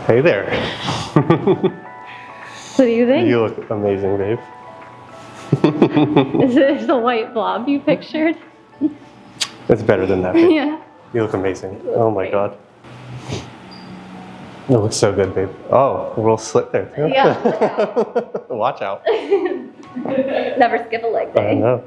Hey there. What do you think? You look amazing, babe. Is it the white blob you pictured? It's better than that, babe. Yeah. You look amazing. Oh my God. You look so good, babe. Oh, a little slit there too. Yeah. Look out. Watch out. Never skip a leg day. I know.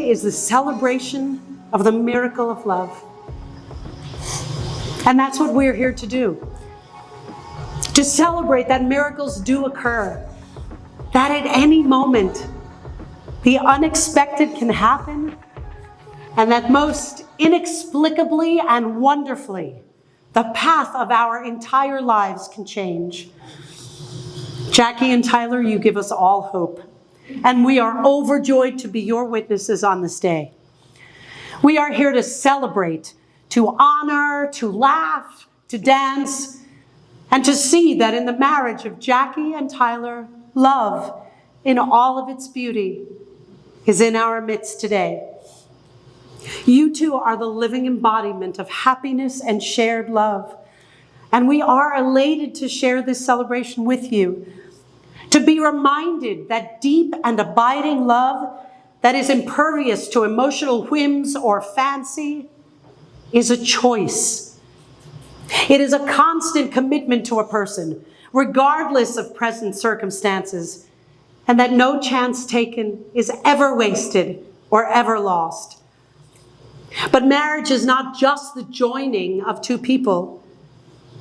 Is the celebration of the miracle of love. And that's what we're here to do. To celebrate that miracles do occur. That at any moment, the unexpected can happen. And that most inexplicably and wonderfully, the path of our entire lives can change. Jacque and Tyler, you give us all hope. And we are overjoyed to be your witnesses on this day. We are here to celebrate, to honor, to laugh, to dance, and to see that in the marriage of Jacque and Tyler, love in all of its beauty is in our midst today. You two are the living embodiment of happiness and shared love. And we are elated to share this celebration with you. To be reminded that deep and abiding love that is impervious to emotional whims or fancy is a choice. It is a constant commitment to a person, regardless of present circumstances, and that no chance taken is ever wasted or ever lost. But marriage is not just the joining of two people.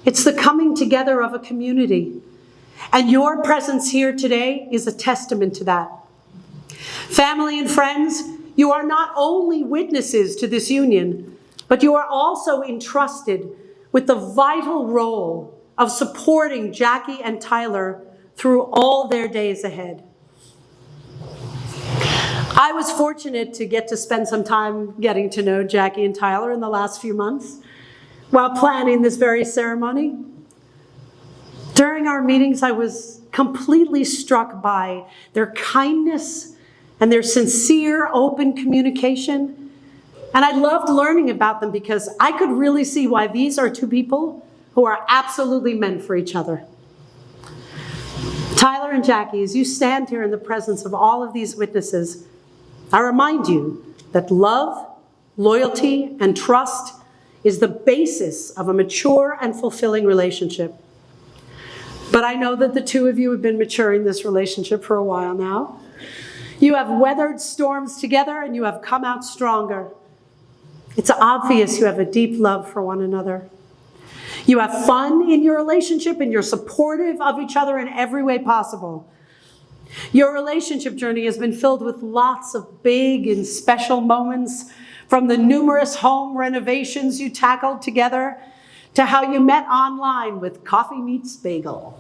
It's the coming together of a community. And your presence here today is a testament to that. Family and friends, you are not only witnesses to this union, but you are also entrusted with the vital role of supporting Jacque and Tyler through all their days ahead. I was fortunate to get to spend some time getting to know Jacque and Tyler in the last few months while planning this very ceremony. During our meetings, I was completely struck by their kindness and their sincere, open communication. And I loved learning about them because I could really see why these are two people who are absolutely meant for each other. Tyler and Jacque, as you stand here in the presence of all of these witnesses, I remind you that love, loyalty, and trust is the basis of a mature and fulfilling relationship. But I know that the two of you have been maturing this relationship for a while now. You have weathered storms together and you have come out stronger. It's obvious you have a deep love for one another. You have fun in your relationship and you're supportive of each other in every way possible. Your relationship journey has been filled with lots of big and special moments, from the numerous home renovations you tackled together to how you met online with coffee meets bagel.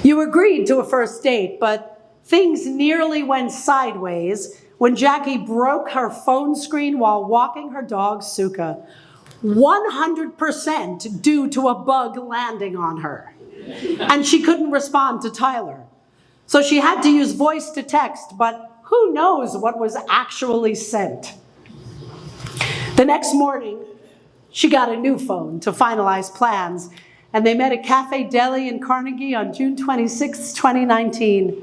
You agreed to a first date, but things nearly went sideways when Jacque broke her phone screen while walking her dog, Suka. 100% due to a bug landing on her. And she couldn't respond to Tyler. So she had to use voice to text, but who knows what was actually sent. The next morning, she got a new phone to finalize plans, and they met at Cafe Deli in Carnegie on June 26, 2019,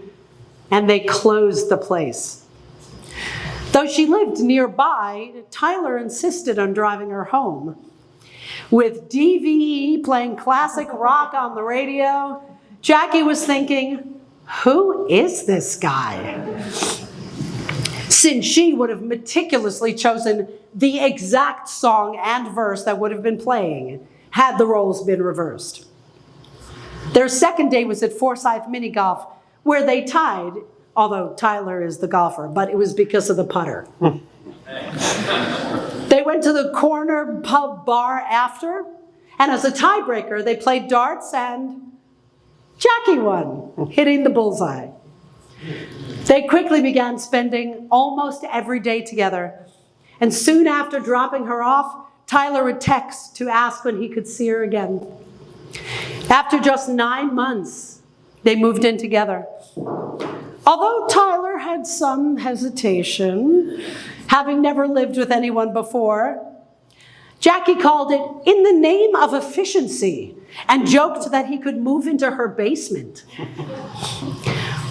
and they closed the place. Though she lived nearby, Tyler insisted on driving her home. With DVE playing classic rock on the radio, Jackie was thinking, who is this guy? Since she would have meticulously chosen the exact song and verse that would have been playing had the roles been reversed. Their second day was at Forsyth Mini Golf, where they tied, although Tyler is the golfer, but it was because of the putter. They went to the corner pub bar after, and as a tiebreaker, they played darts, and Jackie won, hitting the bullseye. They quickly began spending almost every day together, and soon after dropping her off, Tyler would text to ask when he could see her again. After just 9 months, they moved in together. Although Tyler had some hesitation, having never lived with anyone before, Jackie called it in the name of efficiency and joked that he could move into her basement.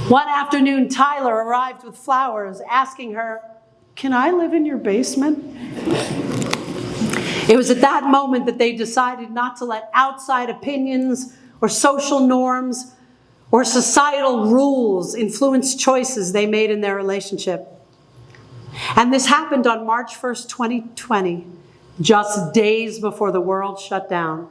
One afternoon, Tyler arrived with flowers, asking her, "Can I live in your basement?" It was at that moment that they decided not to let outside opinions or social norms or societal rules influence choices they made in their relationship. And this happened on March 1st, 2020, just days before the world shut down.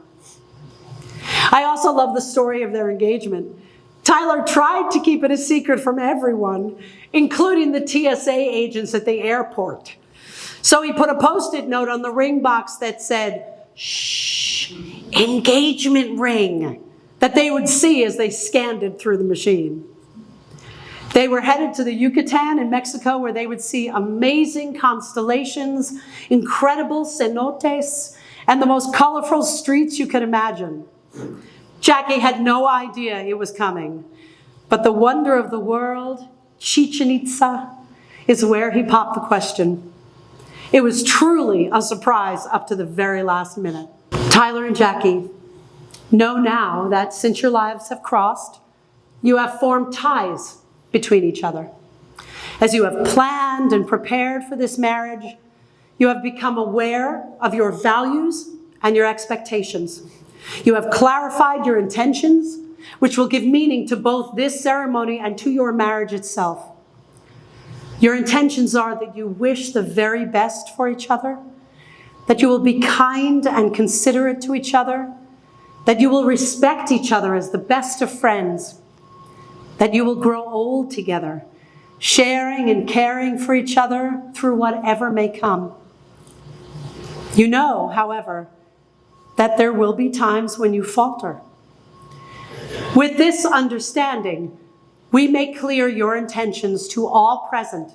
I also love the story of their engagement. Tyler tried to keep it a secret from everyone, including the TSA agents at the airport. So he put a Post-it note on the ring box that said, "Shh, engagement ring," that they would see as they scanned it through the machine. They were headed to the Yucatan in Mexico, where they would see amazing constellations, incredible cenotes, and the most colorful streets you could imagine. Jackie had no idea it was coming, but the wonder of the world, Chichen Itza, is where he popped the question. It was truly a surprise up to the very last minute. Tyler and Jackie know now that since your lives have crossed, you have formed ties between each other. As you have planned and prepared for this marriage, you have become aware of your values and your expectations. You have clarified your intentions, which will give meaning to both this ceremony and to your marriage itself. Your intentions are that you wish the very best for each other, that you will be kind and considerate to each other, that you will respect each other as the best of friends, that you will grow old together, sharing and caring for each other through whatever may come. You know, however, that there will be times when you falter. With this understanding, we make clear your intentions to all present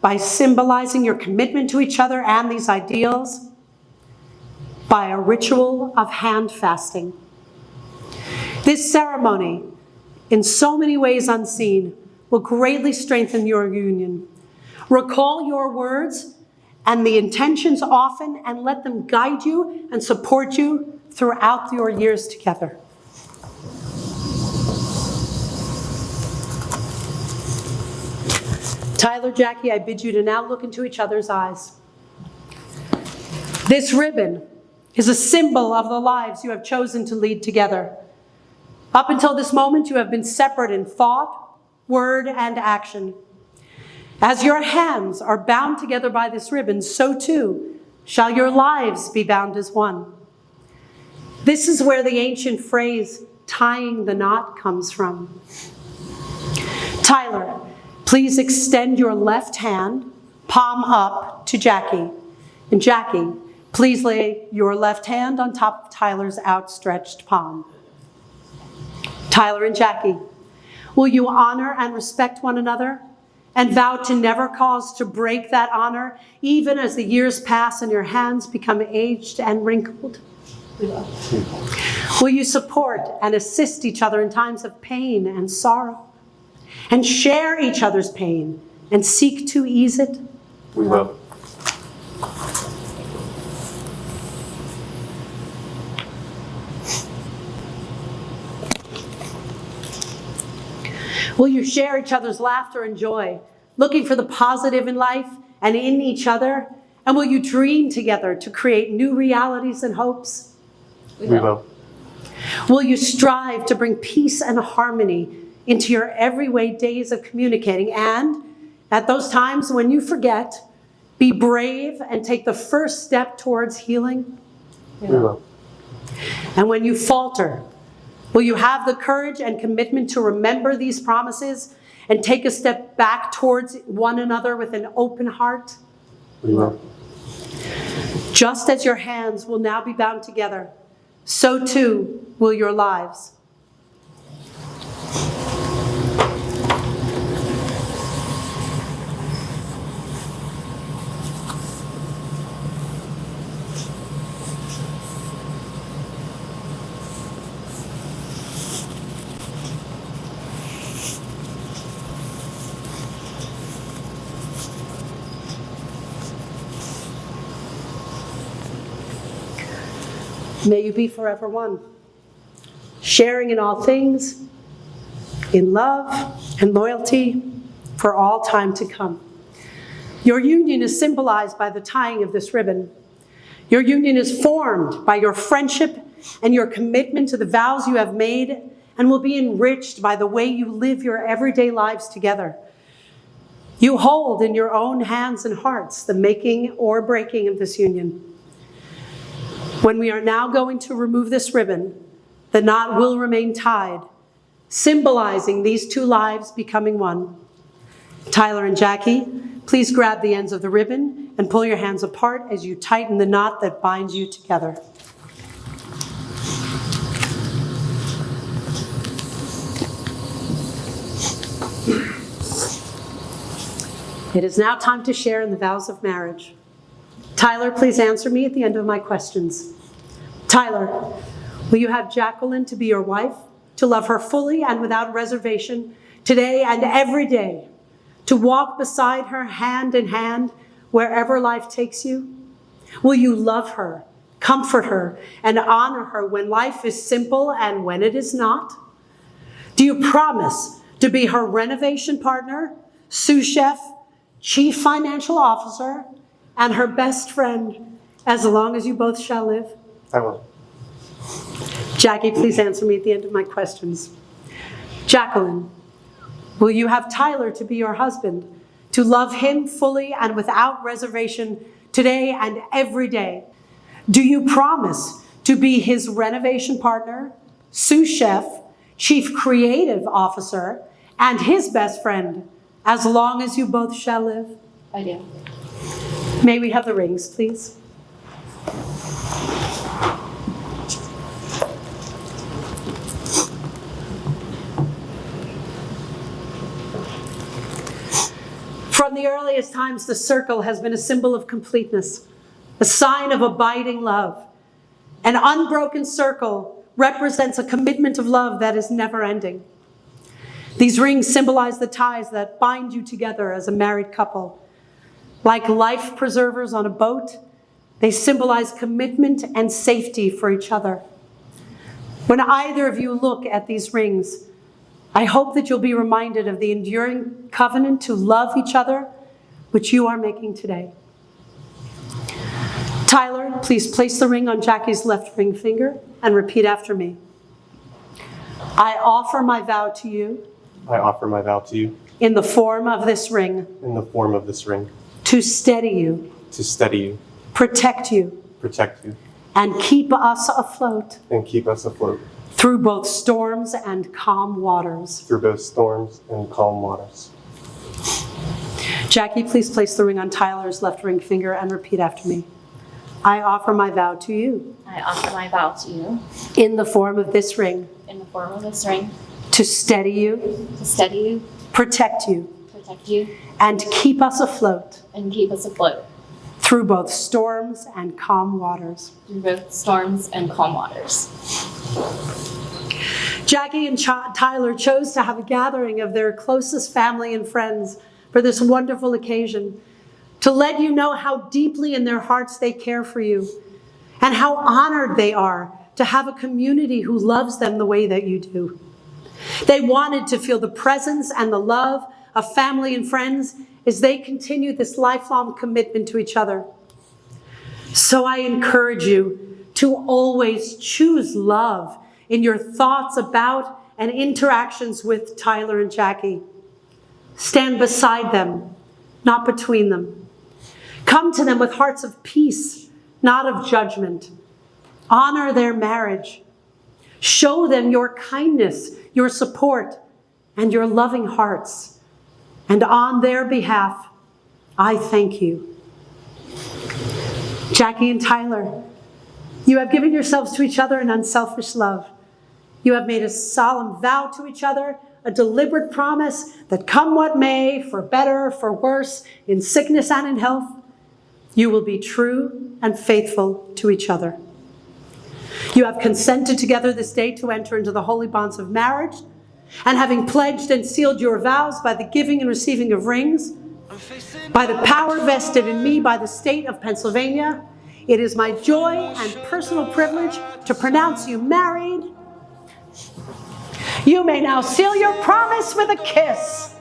by symbolizing your commitment to each other and these ideals by a ritual of hand fasting. This ceremony, in so many ways unseen, will greatly strengthen your union. Recall your words and the intentions often, and let them guide you and support you throughout your years together. Tyler, Jackie, I bid you to now look into each other's eyes. This ribbon is a symbol of the lives you have chosen to lead together. Up until this moment, you have been separate in thought, word, and action. As your hands are bound together by this ribbon, so too shall your lives be bound as one. This is where the ancient phrase, tying the knot, comes from. Tyler, please extend your left hand, palm up, to Jackie. And Jackie, please lay your left hand on top of Tyler's outstretched palm. Tyler and Jackie, will you honor and respect one another and vow to never cause to break that honor, even as the years pass and your hands become aged and wrinkled? Will you support and assist each other in times of pain and sorrow? and share each other's pain and seek to ease it? We will. Will you share each other's laughter and joy, looking for the positive in life and in each other? And will you dream together to create new realities and hopes? We will. Will you strive to bring peace and harmony into your everyday days of communicating? And at those times when you forget, be brave and take the first step towards healing? We will. And when you falter, will you have the courage and commitment to remember these promises and take a step back towards one another with an open heart? We will. Just as your hands will now be bound together, so too will your lives. May you be forever one, sharing in all things, in love and loyalty for all time to come. Your union is symbolized by the tying of this ribbon. Your union is formed by your friendship and your commitment to the vows you have made, and will be enriched by the way you live your everyday lives together. You hold in your own hands and hearts the making or breaking of this union. When we are now going to remove this ribbon, the knot will remain tied, symbolizing these two lives becoming one. Tyler and Jackie, please grab the ends of the ribbon and pull your hands apart as you tighten the knot that binds you together. It is now time to share in the vows of marriage. Tyler, please answer me at the end of my questions. Tyler, will you have Jacqueline to be your wife, to love her fully and without reservation, today and every day, to walk beside her hand in hand wherever life takes you? Will you love her, comfort her, and honor her when life is simple and when it is not? Do you promise to be her renovation partner, sous chef, chief financial officer, and her best friend, as long as you both shall live? I will. Jackie, please answer me at the end of my questions. Jacqueline, will you have Tyler to be your husband, to love him fully and without reservation today and every day? Do you promise to be his renovation partner, sous chef, chief creative officer, and his best friend, as long as you both shall live? I do. May we have the rings, please? From the earliest times, the circle has been a symbol of completeness, a sign of abiding love. An unbroken circle represents a commitment of love that is never ending. These rings symbolize the ties that bind you together as a married couple. Like life preservers on a boat, they symbolize commitment and safety for each other. When either of you look at these rings, I hope that you'll be reminded of the enduring covenant to love each other, which you are making today. Tyler, please place the ring on Jackie's left ring finger and repeat after me. I offer my vow to you. I offer my vow to you. In the form of this ring. In the form of this ring. To steady you. To steady you. Protect you. Protect you. And keep us afloat. And keep us afloat. Through both storms and calm waters. Through both storms and calm waters. Jackie, please place the ring on Tyler's left ring finger and repeat after me. I offer my vow to you. I offer my vow to you. In the form of this ring. In the form of this ring. To steady you. To steady you. Protect you. Protect you. And keep us afloat. And keep us afloat. Through both storms and calm waters. Through both storms and calm waters. Jackie and Tyler chose to have a gathering of their closest family and friends for this wonderful occasion, to let you know how deeply in their hearts they care for you and how honored they are to have a community who loves them the way that you do. They wanted to feel the presence and the love of family and friends as they continue this lifelong commitment to each other. So I encourage you to always choose love in your thoughts about and interactions with Tyler and Jackie. Stand beside them, not between them. Come to them with hearts of peace, not of judgment. Honor their marriage. Show them your kindness, your support, and your loving hearts. And on their behalf, I thank you. Jackie and Tyler, you have given yourselves to each other in unselfish love. You have made a solemn vow to each other, a deliberate promise that come what may, for better, for worse, in sickness and in health, you will be true and faithful to each other. You have consented together this day to enter into the holy bonds of marriage, and having pledged and sealed your vows by the giving and receiving of rings, by the power vested in me by the state of Pennsylvania, it is my joy and personal privilege to pronounce you married. You may now seal your promise with a kiss.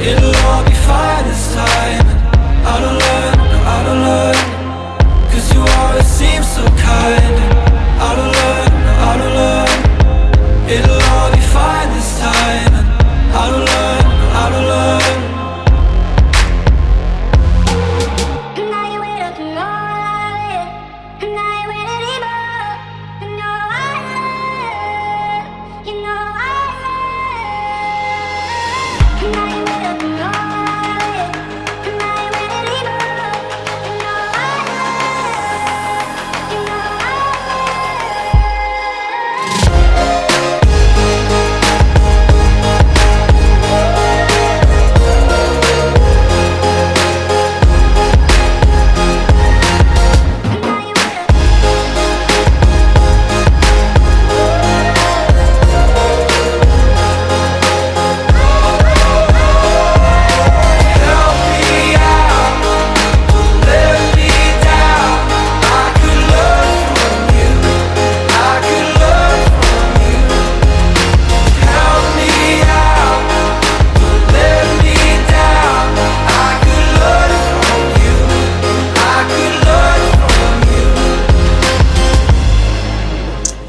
It'll all be fine this time. I don't learn, 'cause you always seem so kind. I don't learn, it'll all be fine this time. I don't learn.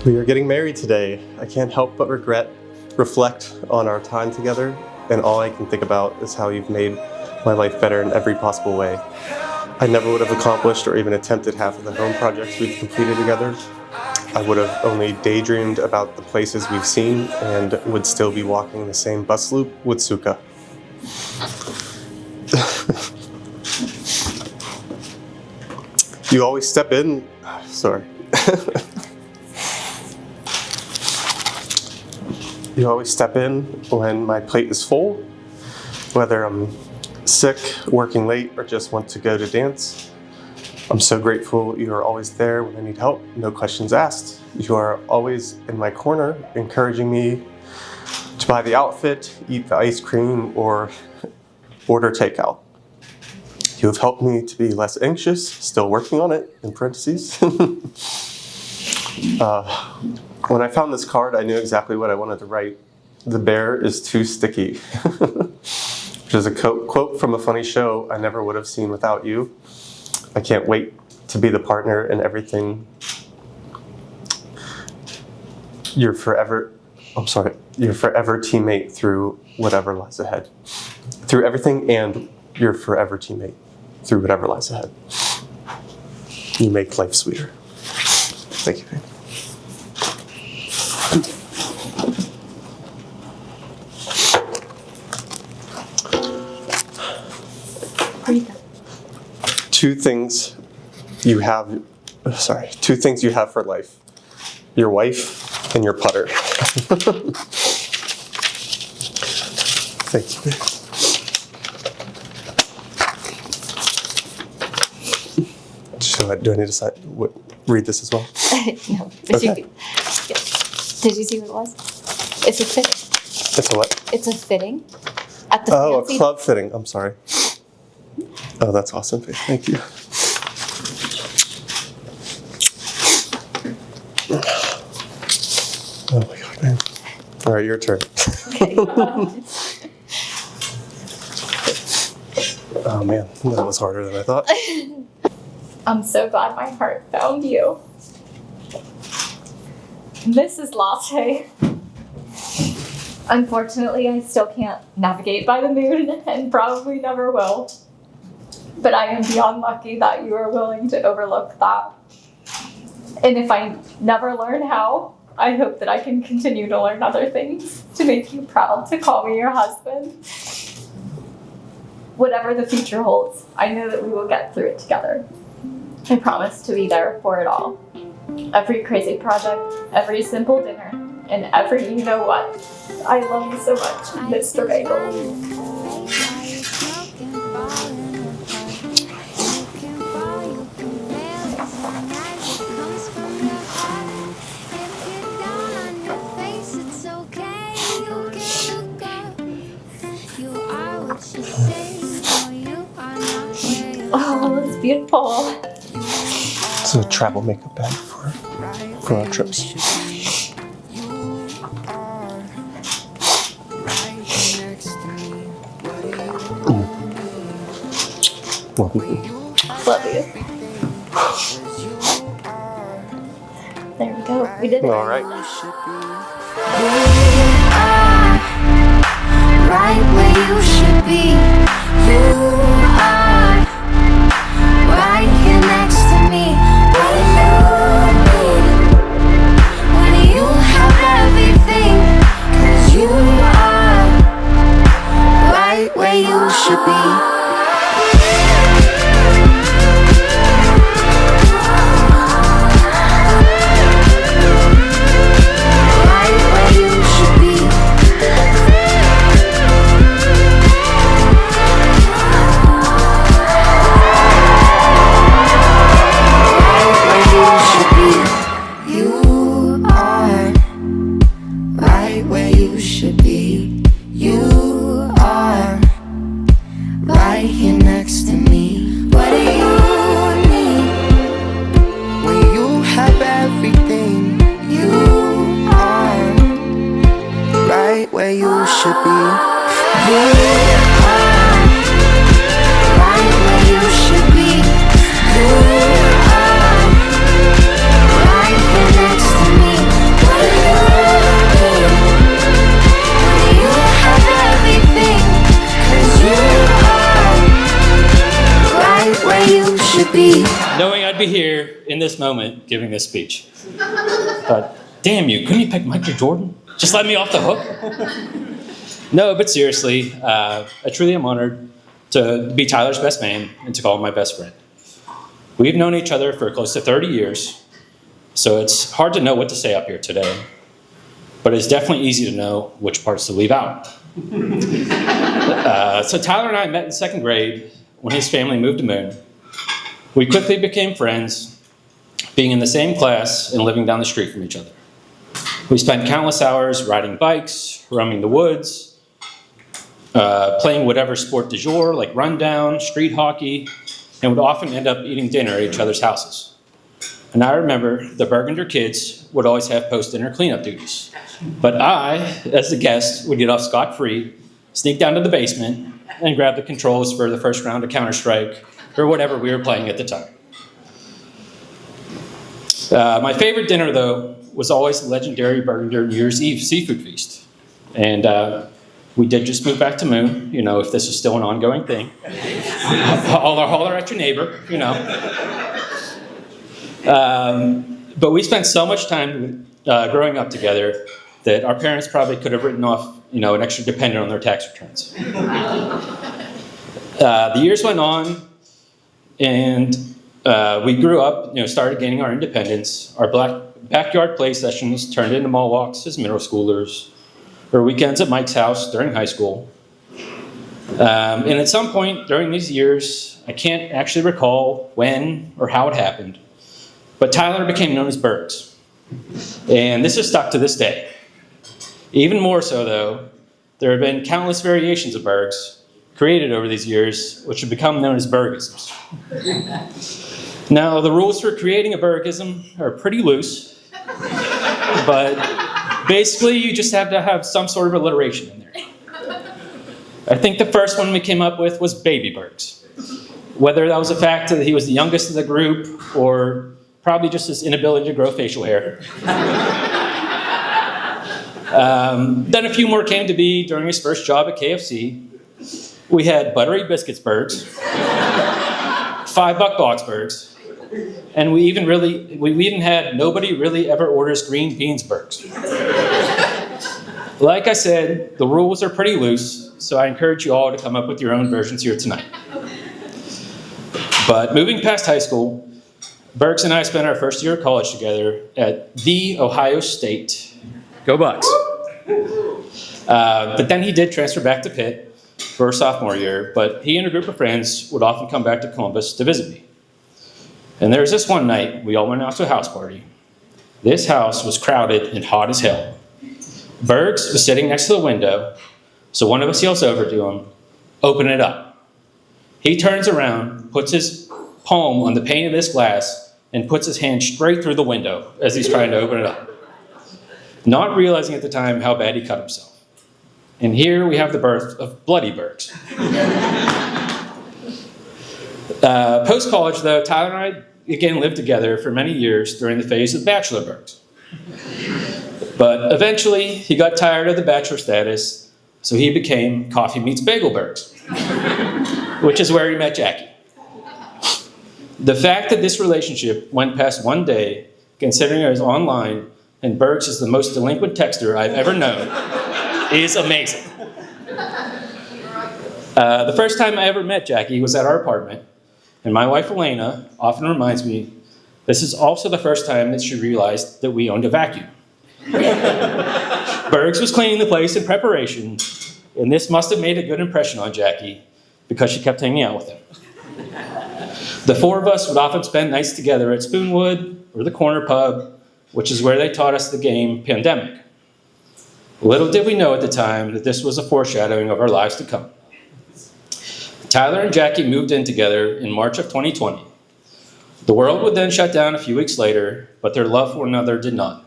We are getting married today. I can't help but reflect on our time together, and all I can think about is how you've made my life better in every possible way. I never would have accomplished or even attempted half of the home projects we've completed together. I would have only daydreamed about the places we've seen and would still be walking the same bus loop with Suka. You always step in, sorry. You always step in when my plate is full, whether I'm sick, working late, or just want to go to dance. I'm so grateful you are always there when I need help, no questions asked. You are always in my corner, encouraging me to buy the outfit, eat the ice cream, or order takeout. You have helped me to be less anxious, still working on it, in parentheses. When I found this card, I knew exactly what I wanted to write. The bear is too sticky. Which is a quote from a funny show I never would have seen without you. I can't wait to be the partner in everything. You're forever teammate through whatever lies ahead. Through everything, and you're forever teammate through whatever lies ahead. You make life sweeter. Thank you, babe. Two things you have for life: your wife and your putter. Thank you. Do I need to read this as well? No. But Okay. Did you see what it was? It's a fitting. It's a what? It's a fitting. At the Oh, fancy. a club fitting. I'm sorry. Oh, that's awesome, Faith. Thank you. Oh my God, man. All right, your turn. Oh man, that was harder than I thought. I'm so glad my heart found you. Mrs. Latte. Unfortunately, I still can't navigate by the moon and probably never will. But I am beyond lucky that you are willing to overlook that. And if I never learn how, I hope that I can continue to learn other things to make you proud to call me your husband. Whatever the future holds, I know that we will get through it together. I promise to be there for it all. Every crazy project, every simple dinner, and every you know what. I love you so much, Mr. Bagel. Oh, that's beautiful. It's a travel makeup bag for our trips. Welcome. Love you. There we go. We did it. All right. Right where you should be. You are right here next to me. What do you need? When you have everything? 'Cause you are right where you should be. Knowing I'd be here in this moment giving this speech. But damn you, couldn't you pick Michael Jordan? Just let me off the hook? No, but seriously, I truly am honored to be Tyler's best man and to call him my best friend. We've known each other for close to 30 years, so it's hard to know what to say up here today, but it's definitely easy to know which parts to leave out. So Tyler and I met in second grade when his family moved to Moon. We quickly became friends, being in the same class and living down the street from each other. We spent countless hours riding bikes, roaming the woods, playing whatever sport du jour like rundown, street hockey, and would often end up eating dinner at each other's houses. And I remember the Burgunder kids would always have post-dinner cleanup duties. But I, as the guest, would get off scot-free, sneak down to the basement, and grab the controls for the first round of Counter-Strike, or whatever we were playing at the time. My favorite dinner, though, was always the legendary Burgunder New Year's Eve seafood feast. And we did just move back to Moon, you know, if this is still an ongoing thing. Holler at your neighbor, you know. But we spent so much time growing up together that our parents probably could have written off, you know, an extra dependent on their tax returns. The years went on, and we grew up, you know, started gaining our independence. Our backyard play sessions turned into mall walks as middle schoolers, or weekends at Mike's house during high school. And at some point during these years, I can't actually recall when or how it happened, but Tyler became known as Bergs. And this is stuck to this day. Even more so, though, there have been countless variations of Bergs created over these years, which have become known as Bergisms. Now, the rules for creating a Bergism are pretty loose, but basically you just have to have some sort of alliteration in there. I think the first one we came up with was Baby Bergs. Whether that was the fact that he was the youngest of the group, or probably just his inability to grow facial hair. Then a few more came to be during his first job at KFC. We had Buttery Biscuits Bergs, $5 Box Bergs, and we even had Nobody Really Ever Orders Green Beans Bergs. Like I said, the rules are pretty loose, so I encourage you all to come up with your own versions here tonight. But moving past high school, Bergs and I spent our first year of college together at The Ohio State. Go Bucks. But then he did transfer back to Pitt for sophomore year, but he and a group of friends would often come back to Columbus to visit me. And there was this one night, we all went out to a house party. This house was crowded and hot as hell. Bergs was sitting next to the window, so one of us yells over to him, "Open it up." He turns around, puts his palm on the pane of this glass, and puts his hand straight through the window as he's trying to open it up, not realizing at the time how bad he cut himself. And here we have the birth of Bloody Bergs. Post-college, though, Tyler and I again lived together for many years during the phase of Bachelor Bergs. But eventually, he got tired of the bachelor status, so he became Coffee Meets Bagel Bergs, which is where he met Jackie. The fact that this relationship went past one day, considering it was online, and Bergs is the most delinquent texter I've ever known, is amazing. The first time I ever met Jackie was at our apartment, and my wife Elena often reminds me this is also the first time that she realized that we owned a vacuum. Bergs was cleaning the place in preparation, and this must have made a good impression on Jackie because she kept hanging out with him. The four of us would often spend nights together at Spoonwood or the corner pub, which is where they taught us the game Pandemic. Little did we know at the time that this was a foreshadowing of our lives to come. Tyler and Jackie moved in together in March of 2020. The world would then shut down a few weeks later, but their love for one another did not.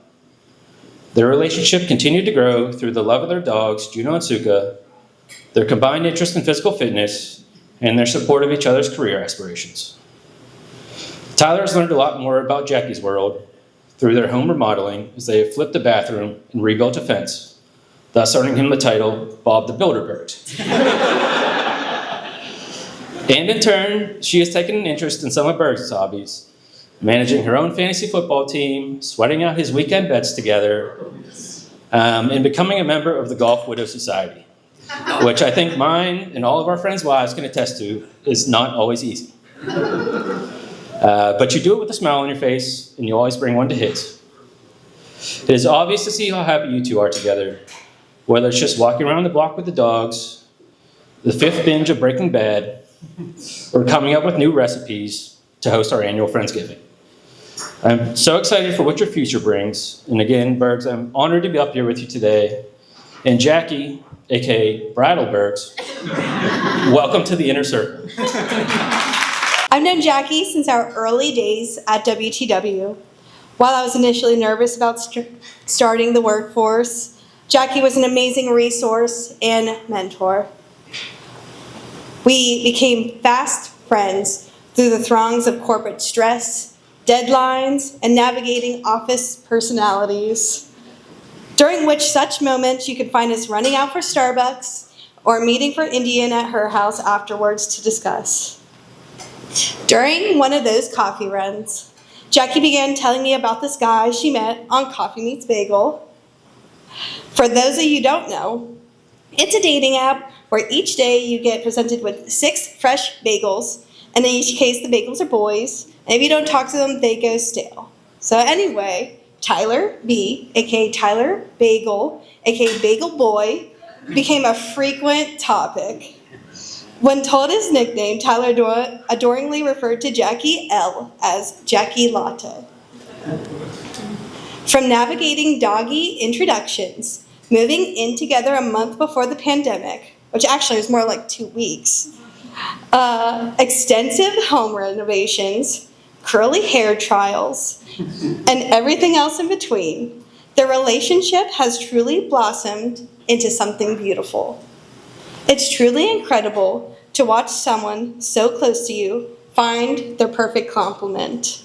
Their relationship continued to grow through the love of their dogs, Juno and Suka, their combined interest in physical fitness, and their support of each other's career aspirations. Tyler has learned a lot more about Jackie's world through their home remodeling as they have flipped a bathroom and rebuilt a fence, thus earning him the title Bob the Builder Bergs. And in turn, she has taken an interest in some of Bergs' hobbies, managing her own fantasy football team, sweating out his weekend bets together, and becoming a member of the Golf Widow Society, which I think mine and all of our friends' wives can attest to is not always easy. But you do it with a smile on your face, and you always bring one to his. It is obvious to see how happy you two are together, whether it's just walking around the block with the dogs, the fifth binge of Breaking Bad, or coming up with new recipes to host our annual Friendsgiving. I'm so excited for what your future brings. And again, Bergs, I'm honored to be up here with you today. And Jackie, aka Brattle Bergs, welcome to the inner circle. I've known Jackie since our early days at WTW. While I was initially nervous about starting the workforce, Jackie was an amazing resource and mentor. We became fast friends through the throngs of corporate stress, deadlines, and navigating office personalities, during which such moments you could find us running out for Starbucks or meeting for Indian at her house afterwards to discuss. During one of those coffee runs, Jackie began telling me about this guy she met on Coffee Meets Bagel. For those of you who don't know, it's a dating app where each day you get presented with 6 fresh bagels, and in each case the bagels are boys, and if you don't talk to them, they go stale. So anyway, Tyler B, aka Tyler Bagel, aka Bagel Boy, became a frequent topic. When told his nickname, Tyler adoringly referred to Jackie L as Jackie Latte. From navigating doggy introductions, moving in together a month before the pandemic, which actually was more like 2 weeks, extensive home renovations, curly hair trials, and everything else in between, their relationship has truly blossomed into something beautiful. It's truly incredible to watch someone so close to you find their perfect complement.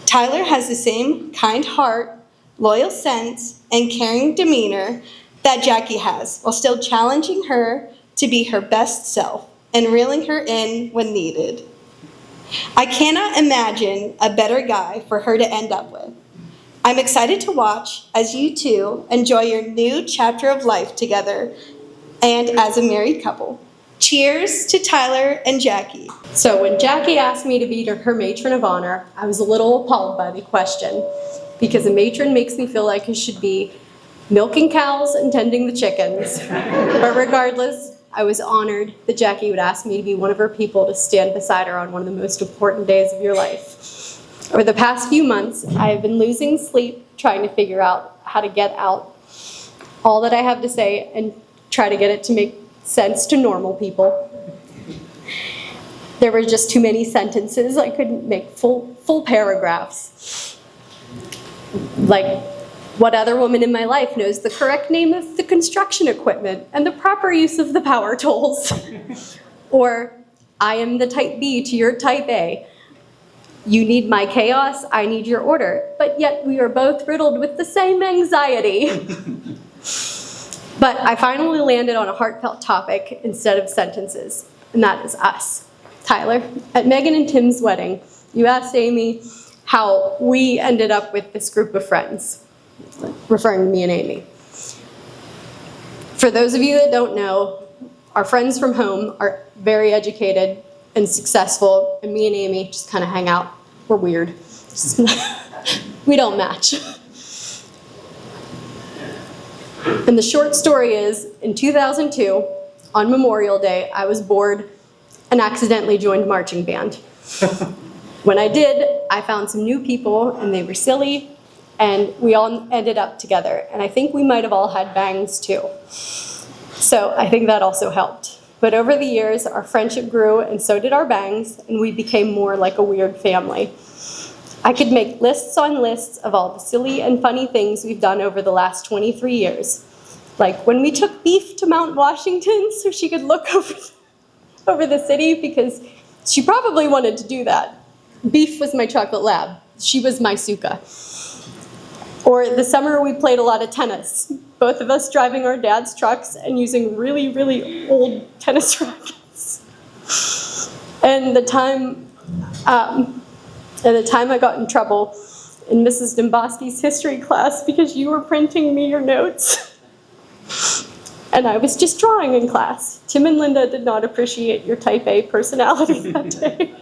Tyler has the same kind heart, loyal sense, and caring demeanor that Jackie has, while still challenging her to be her best self and reeling her in when needed. I cannot imagine a better guy for her to end up with. I'm excited to watch as you two enjoy your new chapter of life together and as a married couple. Cheers to Tyler and Jackie. So when Jackie asked me to be her matron of honor, I was a little appalled by the question, because a matron makes me feel like I should be milking cows and tending the chickens. But regardless, I was honored that Jackie would ask me to be one of her people to stand beside her on one of the most important days of your life. Over the past few months, I have been losing sleep trying to figure out how to get out all that I have to say and try to get it to make sense to normal people. There were just too many sentences. I couldn't make full paragraphs. Like, what other woman in my life knows the correct name of the construction equipment and the proper use of the power tools? Or, I am the type B to your type A. You need my chaos, I need your order. But yet we are both riddled with the same anxiety. But I finally landed on a heartfelt topic instead of sentences, and that is us. Tyler, at Megan and Tim's wedding, you asked Amy how we ended up with this group of friends, referring to me and Amy. For those of you that don't know, our friends from home are very educated and successful, and me and Amy just kind of hang out. We're weird. We don't match. And the short story is, in 2002, on Memorial Day, I was bored and accidentally joined marching band. When I did, I found some new people, and they were silly, and we all ended up together. And I think we might have all had bangs too. So I think that also helped. But over the years, our friendship grew, and so did our bangs, and we became more like a weird family. I could make lists on lists of all the silly and funny things we've done over the last 23 years. Like when we took Beef to Mount Washington so she could look over the city, because she probably wanted to do that. Beef was my chocolate lab. She was my Suka. Or the summer we played a lot of tennis, both of us driving our dad's trucks and using really, really old tennis rackets. And the time I got in trouble in Mrs. Domboski's history class because you were printing me your notes. And I was just drawing in class. Tim and Linda did not appreciate your type A personality that day.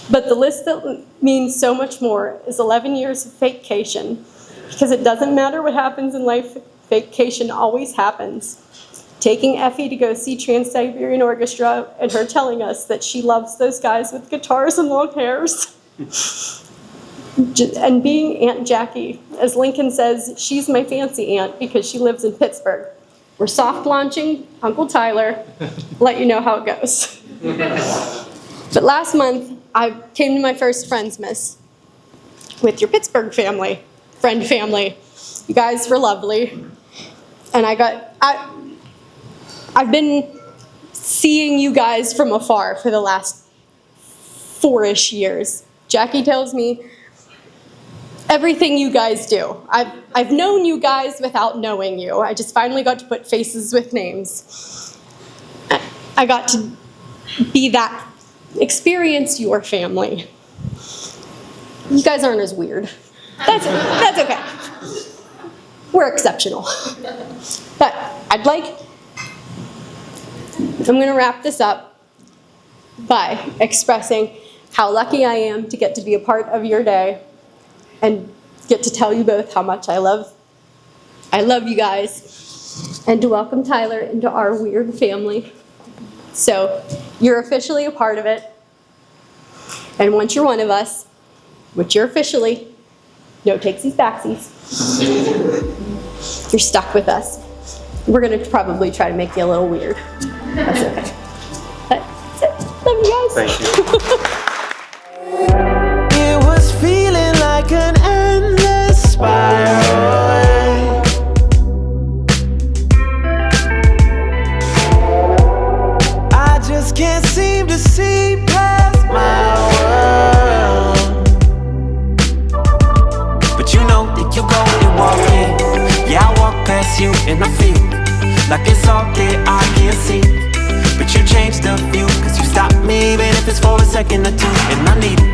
But the list that means so much more is 11 years of vacation. Because it doesn't matter what happens in life, vacation always happens. Taking Effie to go see Trans-Siberian Orchestra and her telling us that she loves those guys with guitars and long hairs. And being Aunt Jackie. As Lincoln says, she's my fancy aunt because she lives in Pittsburgh. We're soft launching Uncle Tyler. Let you know how it goes. But last month, I came to my first Friends Miss with your Pittsburgh family, friend family. You guys were lovely. And I've been seeing you guys from afar for the last 4-ish years. Jackie tells me everything you guys do. I've known you guys without knowing you. I just finally got to put faces with names. I got to be that, experience your family. You guys aren't as weird. That's okay. We're exceptional. But I'm gonna wrap this up by expressing how lucky I am to get to be a part of your day and get to tell you both how much I love you guys, and to welcome Tyler into our weird family. So you're officially a part of it. And once you're one of us, which you're officially, no takesies backsies, you're stuck with us. We're gonna probably try to make you a little weird. That's okay. That's it. Love you guys. Thank you. It was feeling like an endless spiral. I just can't seem to see past my world. But you know that you go and walk in. Yeah, I walk past you and I feel like it's all there I can see. But you changed the view, cause you stopped me, even if it's for a second or two. And I need it.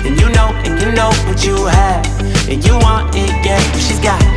And you know what you have. And you want it, yeah, but she's got it.